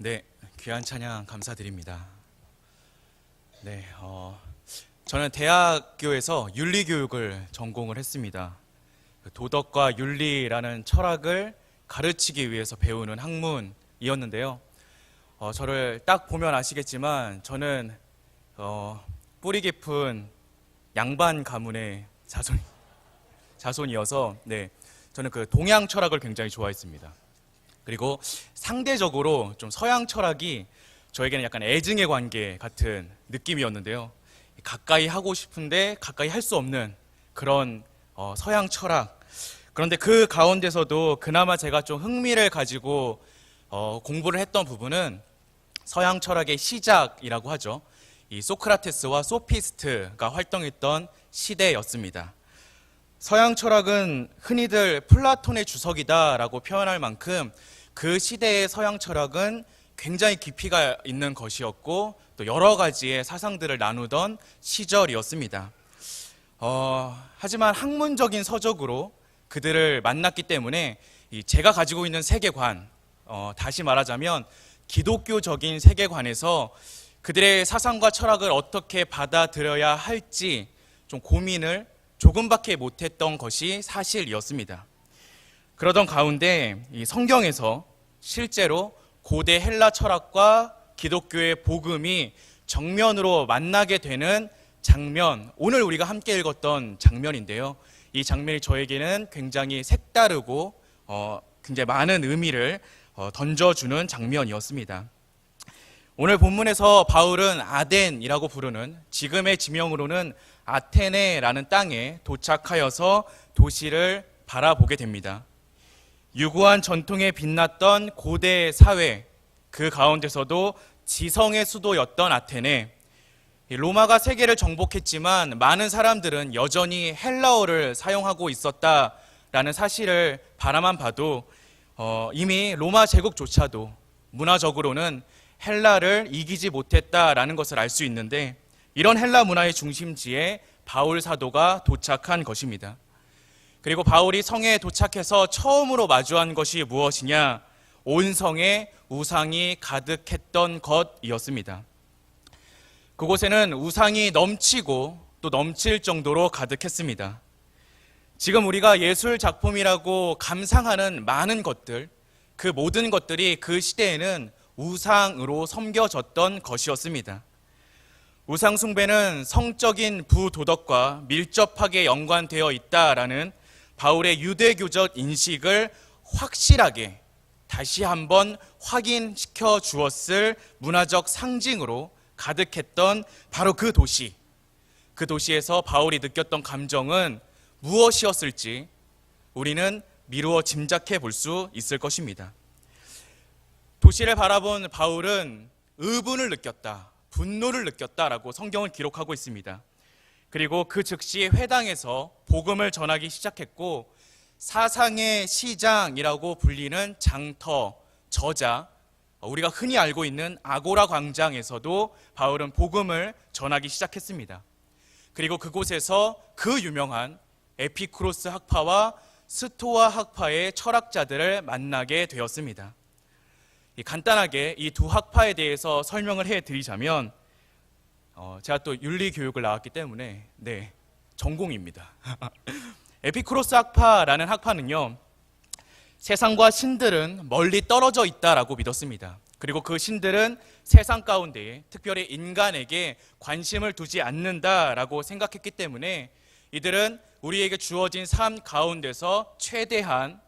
네, 귀한 찬양 감사드립니다. 네, 저는 대학교에서 윤리교육을 전공을 했습니다. 도덕과 윤리라는 철학을 가르치기 위해서 배우는 학문이었는데요. 저를 딱 보면 아시겠지만 저는 뿌리 깊은 양반 가문의 자손이어서 저는 그 동양 철학을 굉장히 좋아했습니다. 그리고 상대적으로 좀 서양 철학이 저에게는 약간 애증의 관계 같은 느낌이었는데요. 가까이 하고 싶은데 가까이 할 수 없는 그런 서양 철학. 그런데 그 가운데서도 그나마 제가 좀 흥미를 가지고 공부를 했던 부분은 서양 철학의 시작이라고 하죠. 이 소크라테스와 소피스트가 활동했던 시대였습니다. 서양 철학은 흔히들 플라톤의 주석이다라고 표현할 만큼 그 시대의 서양 철학은 굉장히 깊이가 있는 것이었고 또 여러 가지의 사상들을 나누던 시절이었습니다. 하지만 학문적인 서적으로 그들을 만났기 때문에 제가 가지고 있는 세계관, 다시 말하자면 기독교적인 세계관에서 그들의 사상과 철학을 어떻게 받아들여야 할지 좀 고민을 조금밖에 못했던 것이 사실이었습니다. 그러던 가운데 이 성경에서 실제로 고대 헬라 철학과 기독교의 복음이 정면으로 만나게 되는 장면, 오늘 우리가 함께 읽었던 장면인데요. 이 장면이 저에게는 굉장히 색다르고 굉장히 많은 의미를 던져주는 장면이었습니다. 오늘 본문에서 바울은 아덴이라고 부르는 지금의 지명으로는 아테네라는 땅에 도착하여서 도시를 바라보게 됩니다. 유구한 전통에 빛났던 고대 사회, 그 가운데서도 지성의 수도였던 아테네. 로마가 세계를 정복했지만 많은 사람들은 여전히 헬라어를 사용하고 있었다라는 사실을 바라만 봐도 이미 로마 제국조차도 문화적으로는 헬라를 이기지 못했다라는 것을 알 수 있는데, 이런 헬라 문화의 중심지에 바울 사도가 도착한 것입니다. 그리고 바울이 성에 도착해서 처음으로 마주한 것이 무엇이냐? 온 성에 우상이 가득했던 것이었습니다. 그곳에는 우상이 넘치고 또 넘칠 정도로 가득했습니다. 지금 우리가 예술 작품이라고 감상하는 많은 것들, 그 모든 것들이 그 시대에는 우상으로 섬겨졌던 것이었습니다. 우상 숭배는 성적인 부도덕과 밀접하게 연관되어 있다라는 바울의 유대교적 인식을 확실하게 다시 한번 확인시켜 주었을 문화적 상징으로 가득했던 바로 그 도시. 그 도시에서 바울이 느꼈던 감정은 무엇이었을지 우리는 미루어 짐작해 볼 수 있을 것입니다. 도시를 바라본 바울은 의분을 느꼈다, 분노를 느꼈다라고 성경을 기록하고 있습니다. 그리고 그 즉시 회당에서 복음을 전하기 시작했고, 사상의 시장이라고 불리는 장터, 저자, 우리가 흔히 알고 있는 아고라 광장에서도 바울은 복음을 전하기 시작했습니다. 그리고 그곳에서 그 유명한 에피쿠로스 학파와 스토아 학파의 철학자들을 만나게 되었습니다. 간단하게 이 두 학파에 대해서 설명을 해드리자면, 제가 또 윤리교육을 나왔기 때문에 전공입니다. 에피쿠로스 학파라는 학파는요, 세상과 신들은 멀리 떨어져 있다라고 믿었습니다. 그리고 그 신들은 세상 가운데에 특별히 인간에게 관심을 두지 않는다라고 생각했기 때문에 이들은 우리에게 주어진 삶 가운데서 최대한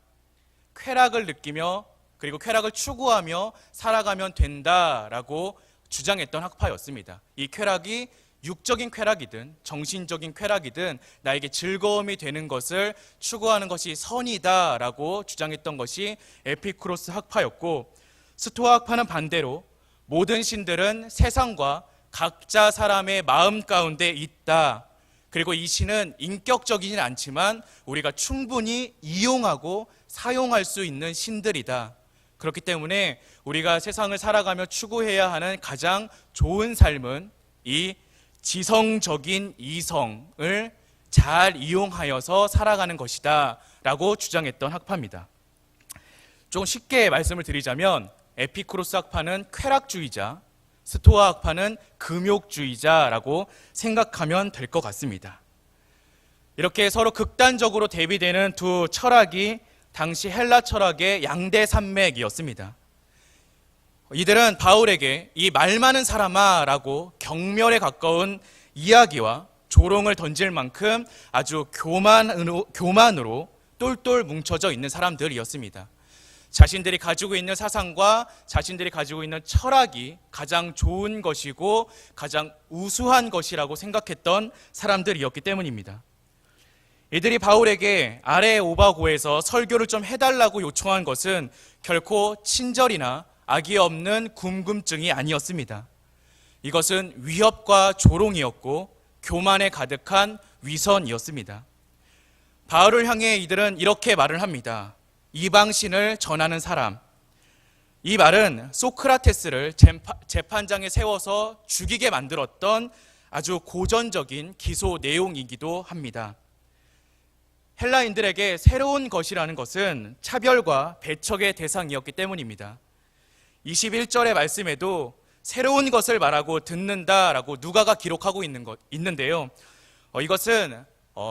쾌락을 느끼며 그리고 쾌락을 추구하며 살아가면 된다라고 주장했던 학파였습니다. 이 쾌락이 육적인 쾌락이든 정신적인 쾌락이든 나에게 즐거움이 되는 것을 추구하는 것이 선이다라고 주장했던 것이 에피쿠로스 학파였고, 스토아 학파는 반대로 모든 신들은 세상과 각자 사람의 마음 가운데 있다. 그리고 이 신은 인격적이진 않지만 우리가 충분히 이용하고 사용할 수 있는 신들이다. 그렇기 때문에 우리가 세상을 살아가며 추구해야 하는 가장 좋은 삶은 이 지성적인 이성을 잘 이용하여서 살아가는 것이다 라고 주장했던 학파입니다. 좀 쉽게 말씀을 드리자면 에피쿠로스 학파는 쾌락주의자, 스토아 학파는 금욕주의자라고 생각하면 될 것 같습니다. 이렇게 서로 극단적으로 대비되는 두 철학이 당시 헬라 철학의 양대 산맥이었습니다. 이들은 바울에게 이 말 많은 사람아 라고 경멸에 가까운 이야기와 조롱을 던질 만큼 아주 교만으로 똘똘 뭉쳐져 있는 사람들이었습니다. 자신들이 가지고 있는 사상과 자신들이 가지고 있는 철학이 가장 좋은 것이고 가장 우수한 것이라고 생각했던 사람들이었기 때문입니다. 이들이 바울에게 아레 오바고에서 설교를 좀 해달라고 요청한 것은 결코 친절이나 악이 없는 궁금증이 아니었습니다. 이것은 위협과 조롱이었고 교만에 가득한 위선이었습니다. 바울을 향해 이들은 이렇게 말을 합니다. 이방신을 전하는 사람. 이 말은 소크라테스를 재판장에 세워서 죽이게 만들었던 아주 고전적인 기소 내용이기도 합니다. 헬라인들에게 새로운 것이라는 것은 차별과 배척의 대상이었기 때문입니다. 21절의 말씀에도 새로운 것을 말하고 듣는다라고 누가가 기록하고 있는데요. 이것은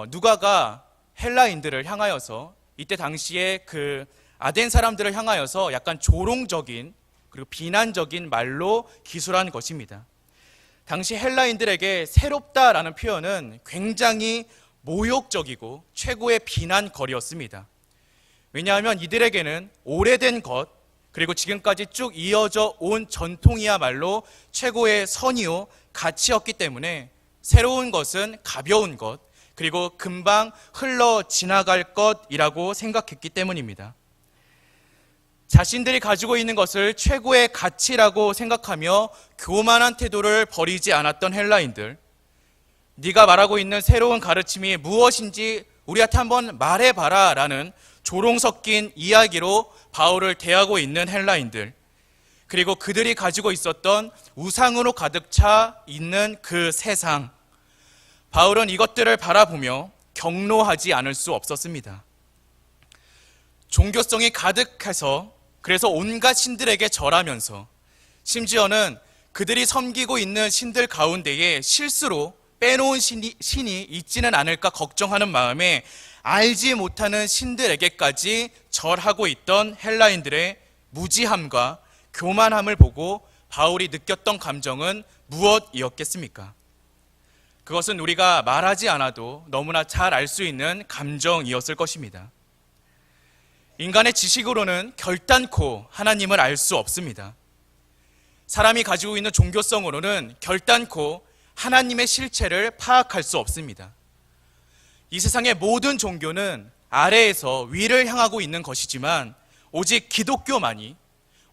누가가 헬라인들을 향하여서 이때 당시에 그 아덴 사람들을 향하여서 약간 조롱적인 그리고 비난적인 말로 기술한 것입니다. 당시 헬라인들에게 새롭다라는 표현은 굉장히 모욕적이고 최고의 비난거리였습니다. 왜냐하면 이들에게는 오래된 것 그리고 지금까지 쭉 이어져 온 전통이야말로 최고의 선이요 가치였기 때문에 새로운 것은 가벼운 것 그리고 금방 흘러 지나갈 것이라고 생각했기 때문입니다. 자신들이 가지고 있는 것을 최고의 가치라고 생각하며 교만한 태도를 버리지 않았던 헬라인들, 네가 말하고 있는 새로운 가르침이 무엇인지 우리한테 한번 말해봐라 라는 조롱 섞인 이야기로 바울을 대하고 있는 헬라인들, 그리고 그들이 가지고 있었던 우상으로 가득 차 있는 그 세상, 바울은 이것들을 바라보며 경로하지 않을 수 없었습니다. 종교성이 가득해서 그래서 온갖 신들에게 절하면서 심지어는 그들이 섬기고 있는 신들 가운데에 실수로 빼놓은 신이 있지는 않을까 걱정하는 마음에 알지 못하는 신들에게까지 절하고 있던 헬라인들의 무지함과 교만함을 보고 바울이 느꼈던 감정은 무엇이었겠습니까? 그것은 우리가 말하지 않아도 너무나 잘 알 수 있는 감정이었을 것입니다. 인간의 지식으로는 결단코 하나님을 알 수 없습니다. 사람이 가지고 있는 종교성으로는 결단코 하나님의 실체를 파악할 수 없습니다. 이 세상의 모든 종교는 아래에서 위를 향하고 있는 것이지만 오직 기독교만이,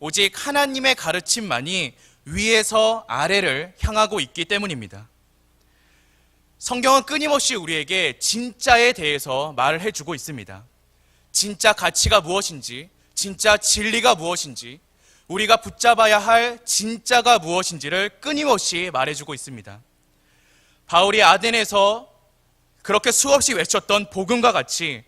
오직 하나님의 가르침만이 위에서 아래를 향하고 있기 때문입니다. 성경은 끊임없이 우리에게 진짜에 대해서 말을 해주고 있습니다. 진짜 가치가 무엇인지, 진짜 진리가 무엇인지, 우리가 붙잡아야 할 진짜가 무엇인지를 끊임없이 말해주고 있습니다. 바울이 아덴에서 그렇게 수없이 외쳤던 복음과 같이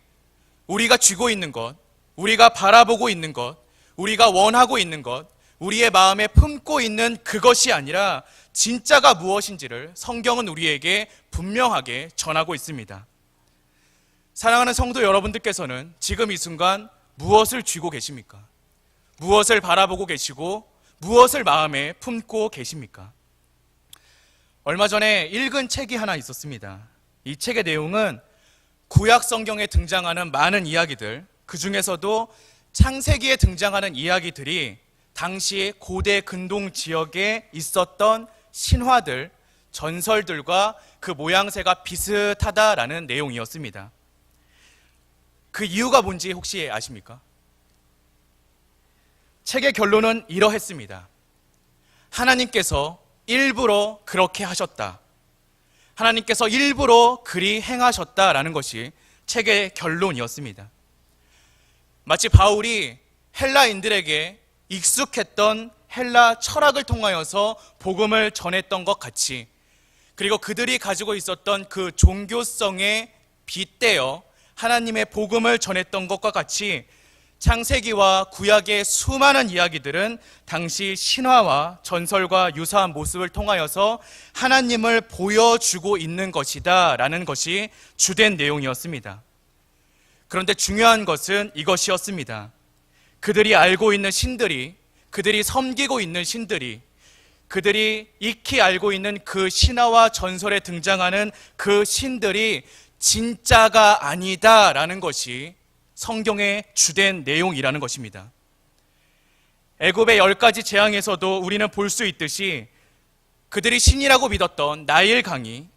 우리가 쥐고 있는 것, 우리가 바라보고 있는 것, 우리가 원하고 있는 것, 우리의 마음에 품고 있는 그것이 아니라 진짜가 무엇인지를 성경은 우리에게 분명하게 전하고 있습니다. 사랑하는 성도 여러분들께서는 지금 이 순간 무엇을 쥐고 계십니까? 무엇을 바라보고 계시고 무엇을 마음에 품고 계십니까? 얼마 전에 읽은 책이 하나 있었습니다. 이 책의 내용은 구약 성경에 등장하는 많은 이야기들, 그 중에서도 창세기에 등장하는 이야기들이 당시 고대 근동 지역에 있었던 신화들, 전설들과 그 모양새가 비슷하다라는 내용이었습니다. 그 이유가 뭔지 혹시 아십니까? 책의 결론은 이러했습니다. 하나님께서 일부러 그렇게 하셨다. 하나님께서 일부러 그리 행하셨다라는 것이 책의 결론이었습니다. 마치 바울이 헬라인들에게 익숙했던 헬라 철학을 통하여서 복음을 전했던 것 같이, 그리고 그들이 가지고 있었던 그 종교성에 빗대어 하나님의 복음을 전했던 것과 같이 창세기와 구약의 수많은 이야기들은 당시 신화와 전설과 유사한 모습을 통하여서 하나님을 보여주고 있는 것이다 라는 것이 주된 내용이었습니다. 그런데 중요한 것은 이것이었습니다. 그들이 알고 있는 신들이, 그들이 섬기고 있는 신들이, 그들이 익히 알고 있는 그 신화와 전설에 등장하는 그 신들이 진짜가 아니다라는 것이 성경의 주된 내용이라는 것입니다. 애굽의 10가지 재앙에서도 우리는 볼 수 있듯이 그들이 신이라고 믿었던 나일 강이,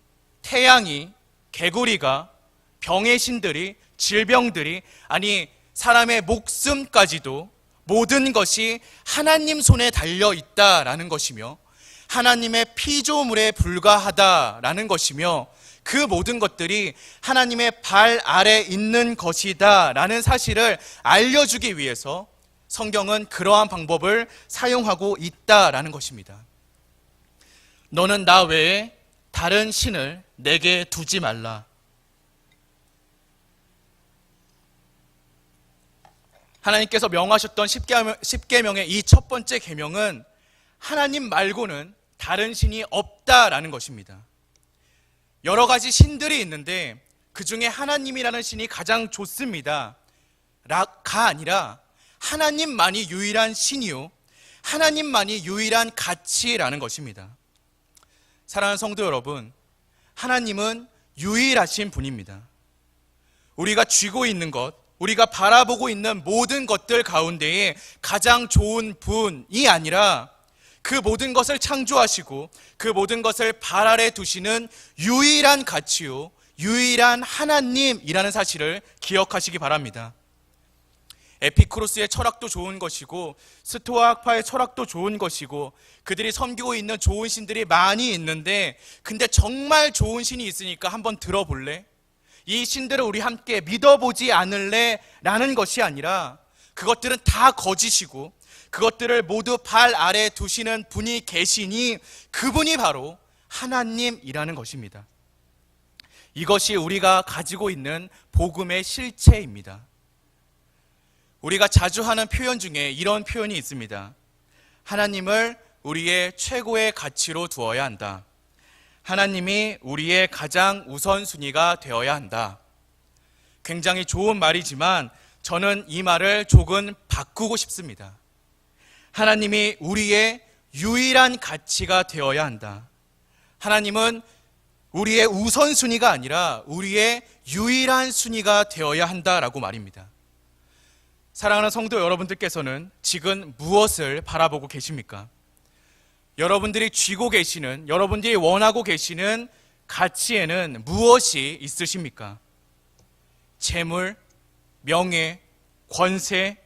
태양이, 개구리가, 병의 신들이, 질병들이, 아니 사람의 목숨까지도 모든 것이 하나님 손에 달려 있다라는 것이며 하나님의 피조물에 불과하다라는 것이며 그 모든 것들이 하나님의 발 아래 있는 것이다 라는 사실을 알려주기 위해서 성경은 그러한 방법을 사용하고 있다라는 것입니다. 너는 나 외에 다른 신을 내게 두지 말라. 하나님께서 명하셨던 10계명의 이 첫 번째 계명은 하나님 말고는 다른 신이 없다라는 것입니다. 여러 가지 신들이 있는데 그 중에 하나님이라는 신이 가장 좋습니다. 가 아니라 하나님만이 유일한 신이요, 하나님만이 유일한 가치라는 것입니다. 사랑하는 성도 여러분, 하나님은 유일하신 분입니다. 우리가 쥐고 있는 것, 우리가 바라보고 있는 모든 것들 가운데에 가장 좋은 분이 아니라 그 모든 것을 창조하시고 그 모든 것을 발 아래 두시는 유일한 가치요, 유일한 하나님이라는 사실을 기억하시기 바랍니다. 에피쿠로스의 철학도 좋은 것이고 스토아 학파의 철학도 좋은 것이고 그들이 섬기고 있는 좋은 신들이 많이 있는데, 근데 정말 좋은 신이 있으니까 한번 들어볼래? 이 신들을 우리 함께 믿어보지 않을래? 라는 것이 아니라 그것들은 다 거짓이고 그것들을 모두 발 아래 두시는 분이 계시니 그분이 바로 하나님이라는 것입니다. 이것이 우리가 가지고 있는 복음의 실체입니다. 우리가 자주 하는 표현 중에 이런 표현이 있습니다. 하나님을 우리의 최고의 가치로 두어야 한다. 하나님이 우리의 가장 우선순위가 되어야 한다. 굉장히 좋은 말이지만 저는 이 말을 조금 바꾸고 싶습니다. 하나님이 우리의 유일한 가치가 되어야 한다. 하나님은 우리의 우선순위가 아니라 우리의 유일한 순위가 되어야 한다라고 말입니다. 사랑하는 성도 여러분들께서는 지금 무엇을 바라보고 계십니까? 여러분들이 쥐고 계시는, 여러분들이 원하고 계시는 가치에는 무엇이 있으십니까? 재물, 명예, 권세,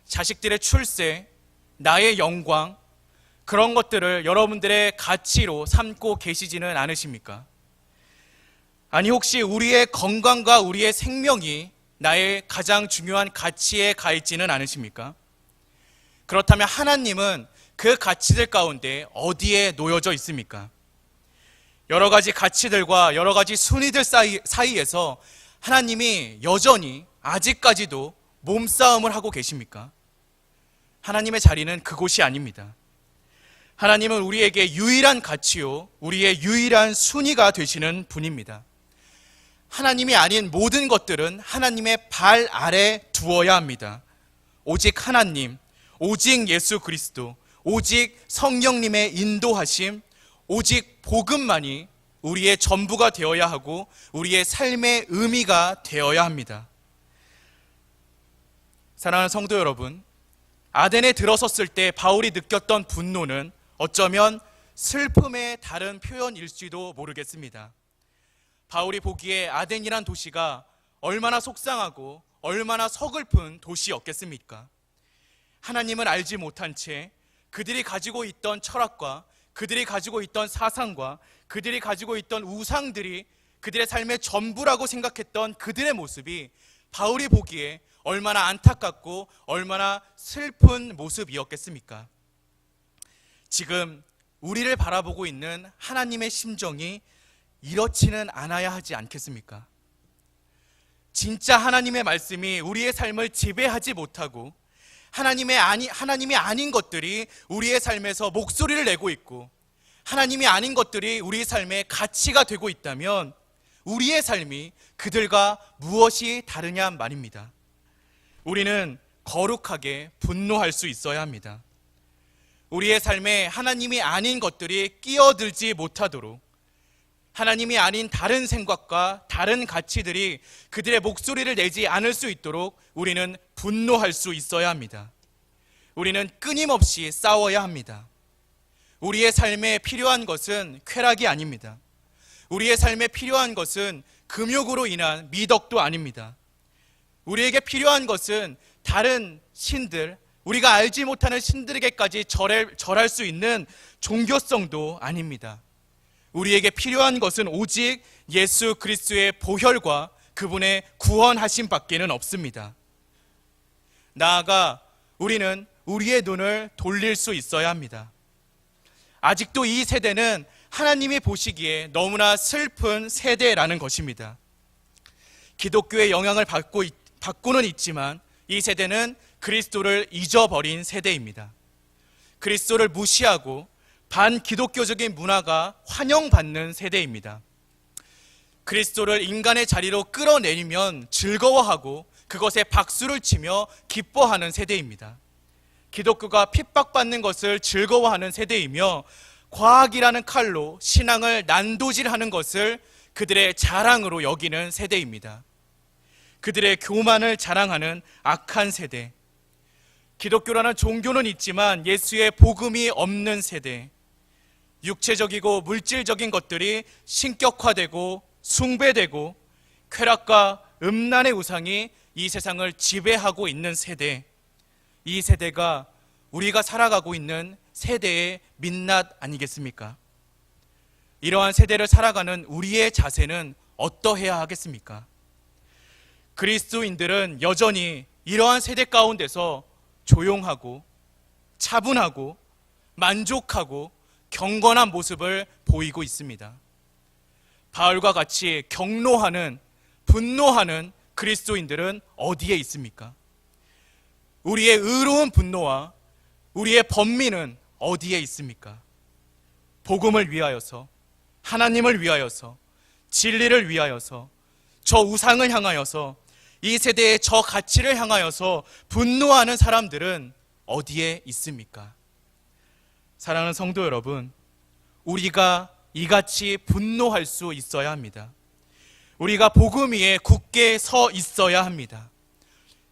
자식들의 출세, 나의 영광, 그런 것들을 여러분들의 가치로 삼고 계시지는 않으십니까? 아니 혹시 우리의 건강과 우리의 생명이 나의 가장 중요한 가치에 가 있지는 않으십니까? 그렇다면 하나님은 그 가치들 가운데 어디에 놓여져 있습니까? 여러 가지 가치들과 여러 가지 순위들 사이에서 하나님이 여전히 아직까지도 몸싸움을 하고 계십니까? 하나님의 자리는 그곳이 아닙니다. 하나님은 우리에게 유일한 가치요, 우리의 유일한 순위가 되시는 분입니다. 하나님이 아닌 모든 것들은 하나님의 발 아래 두어야 합니다. 오직 하나님, 오직 예수 그리스도, 오직 성령님의 인도하심, 오직 복음만이 우리의 전부가 되어야 하고 우리의 삶의 의미가 되어야 합니다. 사랑하는 성도 여러분, 아덴에 들어섰을 때 바울이 느꼈던 분노는 어쩌면 슬픔의 다른 표현일지도 모르겠습니다. 바울이 보기에 아덴이란 도시가 얼마나 속상하고 얼마나 서글픈 도시였겠습니까? 하나님을 알지 못한 채 그들이 가지고 있던 철학과 그들이 가지고 있던 사상과 그들이 가지고 있던 우상들이 그들의 삶의 전부라고 생각했던 그들의 모습이 바울이 보기에 얼마나 안타깝고 얼마나 슬픈 모습이었겠습니까? 지금 우리를 바라보고 있는 하나님의 심정이 이렇지는 않아야 하지 않겠습니까? 진짜 하나님의 말씀이 우리의 삶을 지배하지 못하고 하나님이 아닌 것들이 우리의 삶에서 목소리를 내고 있고 하나님이 아닌 것들이 우리의 삶의 가치가 되고 있다면 우리의 삶이 그들과 무엇이 다르냐 말입니다. 우리는 거룩하게 분노할 수 있어야 합니다. 우리의 삶에 하나님이 아닌 것들이 끼어들지 못하도록 하나님이 아닌 다른 생각과 다른 가치들이 그들의 목소리를 내지 않을 수 있도록 우리는 분노할 수 있어야 합니다. 우리는 끊임없이 싸워야 합니다. 우리의 삶에 필요한 것은 쾌락이 아닙니다. 우리의 삶에 필요한 것은 금욕으로 인한 미덕도 아닙니다. 우리에게 필요한 것은 다른 신들, 우리가 알지 못하는 신들에게까지 절할 수 있는 종교성도 아닙니다. 우리에게 필요한 것은 오직 예수 그리스도의 보혈과 그분의 구원하심 밖에는 없습니다. 나아가 우리는 우리의 눈을 돌릴 수 있어야 합니다. 아직도 이 세대는 하나님이 보시기에 너무나 슬픈 세대라는 것입니다. 기독교의 영향을 받고는 있지만 이 세대는 그리스도를 잊어버린 세대입니다. 그리스도를 무시하고 반기독교적인 문화가 환영받는 세대입니다. 그리스도를 인간의 자리로 끌어내리면 즐거워하고 그것에 박수를 치며 기뻐하는 세대입니다. 기독교가 핍박받는 것을 즐거워하는 세대이며 과학이라는 칼로 신앙을 난도질하는 것을 그들의 자랑으로 여기는 세대입니다. 그들의 교만을 자랑하는 악한 세대. 기독교라는 종교는 있지만 예수의 복음이 없는 세대. 육체적이고 물질적인 것들이 신격화되고 숭배되고 쾌락과 음란의 우상이 이 세상을 지배하고 있는 세대. 이 세대가 우리가 살아가고 있는 세대의 민낯 아니겠습니까? 이러한 세대를 살아가는 우리의 자세는 어떠해야 하겠습니까? 그리스도인들은 여전히 이러한 세대 가운데서 조용하고 차분하고 만족하고 경건한 모습을 보이고 있습니다. 바울과 같이 경노하는, 분노하는 그리스도인들은 어디에 있습니까? 우리의 의로운 분노와 우리의 번민은 어디에 있습니까? 복음을 위하여서, 하나님을 위하여서, 진리를 위하여서, 저 우상을 향하여서, 이 세대의 저 가치를 향하여서 분노하는 사람들은 어디에 있습니까? 사랑하는 성도 여러분, 우리가 이같이 분노할 수 있어야 합니다. 우리가 복음 위에 굳게 서 있어야 합니다.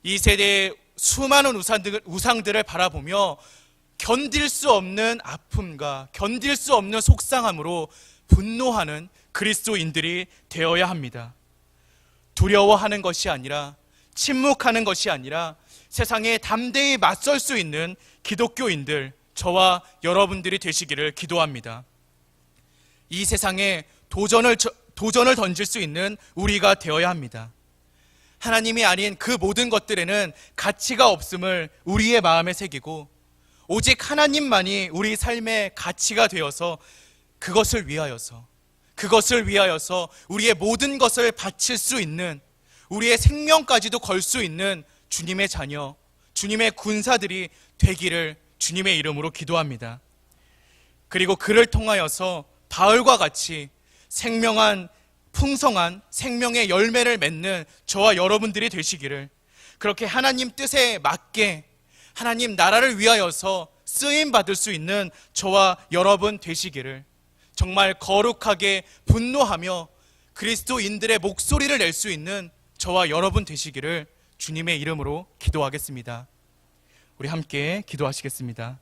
이 세대의 수많은 우상들을 바라보며 견딜 수 없는 아픔과 견딜 수 없는 속상함으로 분노하는 그리스도인들이 되어야 합니다. 두려워하는 것이 아니라, 침묵하는 것이 아니라 세상에 담대히 맞설 수 있는 기독교인들, 저와 여러분들이 되시기를 기도합니다. 이 세상에 도전을 던질 수 있는 우리가 되어야 합니다. 하나님이 아닌 그 모든 것들에는 가치가 없음을 우리의 마음에 새기고 오직 하나님만이 우리 삶의 가치가 되어서 그것을 위하여서 우리의 모든 것을 바칠 수 있는, 우리의 생명까지도 걸 수 있는 주님의 자녀, 주님의 군사들이 되기를 주님의 이름으로 기도합니다. 그리고 그를 통하여서 바울과 같이 생명한 풍성한 생명의 열매를 맺는 저와 여러분들이 되시기를, 그렇게 하나님 뜻에 맞게 하나님 나라를 위하여서 쓰임 받을 수 있는 저와 여러분 되시기를, 정말 거룩하게 분노하며 그리스도인들의 목소리를 낼 수 있는 저와 여러분 되시기를 주님의 이름으로 기도하겠습니다. 우리 함께 기도하시겠습니다.